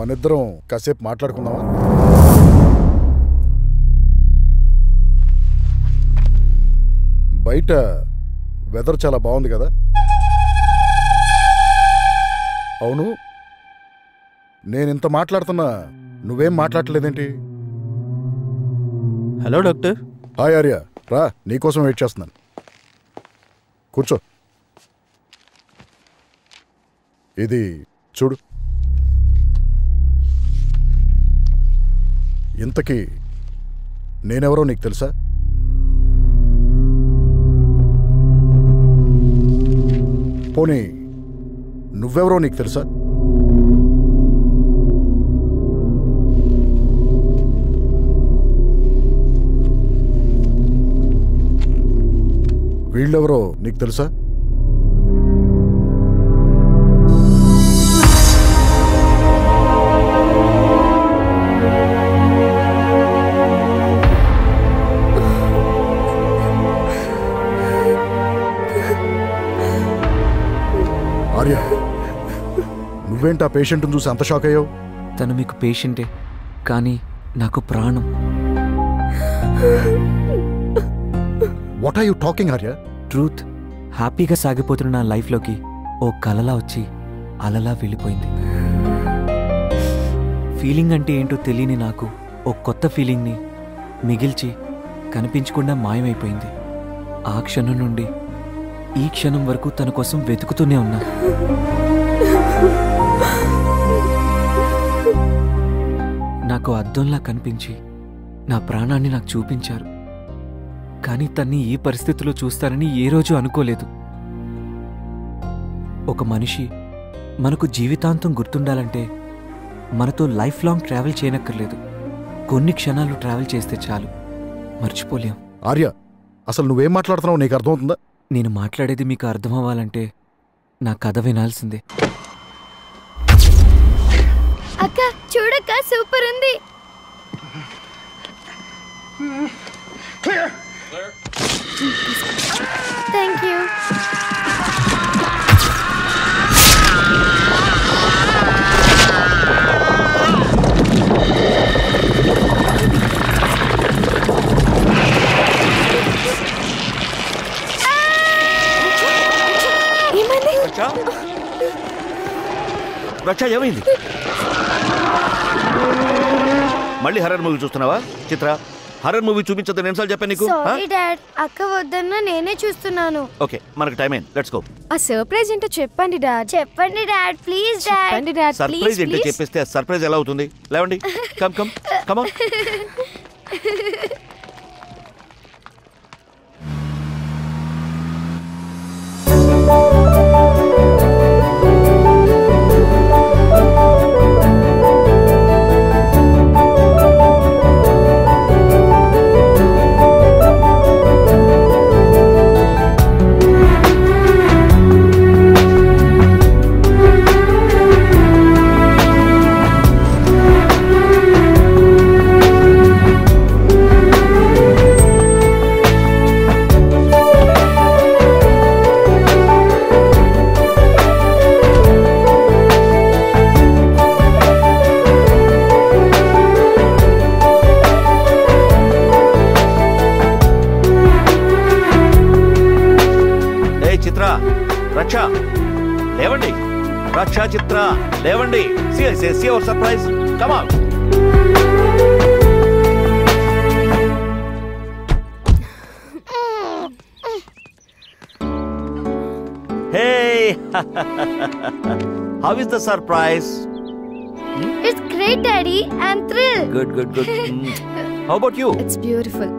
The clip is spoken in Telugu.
మనిద్దరం కాసేపు మాట్లాడుకుందామా? బయట వెదర్ చాలా బాగుంది కదా? అవును, నేనింత మాట్లాడుతున్నా నువ్వేం మాట్లాడలేదేంటి? Hello doctor. హాయ్ ఆర్య, రా, నీకోసం వెయిట్ చేస్తున్నాను. కూర్చో. ఇది చూడు. ఇంతకీ నేనెవరో నీకు తెలుసా? పోనీ నువ్వెవరో నీకు తెలుసా? వీళ్ళెవరో నీకు తెలుసా? ఆర్య, నువ్వేంటి ఆ పేషెంట్ని చూసి అంత షాక్ అయ్యావు? తను మీకు పేషెంటే, కానీ నాకు ప్రాణం. What are you talking Arya? Truth. హ్యాపీగా సాగిపోతున్న నా లైఫ్లోకి ఓ కలలా వచ్చి అలలా వెళ్ళిపోయింది. ఫీలింగ్ అంటే ఏంటో తెలియని నాకు ఓ కొత్త ఫీలింగ్ని మిగిల్చి కనిపించకుండా మాయమైపోయింది. ఆ క్షణం నుండి ఈ క్షణం వరకు తన కోసం వెతుకుతూనే ఉన్నా. నాకు అద్దంలా కనిపించి నా ప్రాణాన్ని నాకు చూపించారు. కానీ తన్ని ఈ పరిస్థితిలో చూస్తానని ఏ రోజు అనుకోలేదు. ఒక మనిషి మనకు జీవితాంతం గుర్తుండాలంటే మనతో లైఫ్ లాంగ్ ట్రావెల్ చేయనక్కర్లేదు. కొన్ని క్షణాలు ట్రావెల్ చేస్తే చాలు, మర్చిపోలేం. ఆర్య, అసలు నువ్వేం మాట్లాడుతున్నావు నీకు అర్థమవుతుందా? నేను మాట్లాడేది మీకు అర్థమవ్వాలంటే నా కథ వినాల్సిందే. అక్క చూడక్క, సూపర్ ఉంది. Thank you. రక్ష, ఏమైంది? మళ్ళీ హర్రర్ మూవీ చూస్తున్నావా? చిత్ర, హర్రర్ మూవీ చూపించద్దని ఎన్నిసార్లు చెప్పాను నీకు? సారీ డాడ్, అక్క వద్దన్నా నేనే చూస్తున్నాను. ఓకే, మనకు టైం అయింది, లెట్స్ గో. ఆ సర్ప్రైజ్ ఏంటో చెప్పండి డాడ్. చెప్పండి డాడ్, ప్లీజ్ డాడ్. చెప్పండి డాడ్, సర్ప్రైజ్ ఏంటో చెప్పేస్తే సర్ప్రైజ్ ఎలా అవుతుంది? లేవండి, కమ్ కమ్ కమ్ ఆన్. రక్ష, లేవండి. రక్ష, చిత్ర, లేవండి. See our surprise. Come on. Hey. How is the surprise? It's great, Daddy. I'm thrilled. Good. How about you? It's beautiful.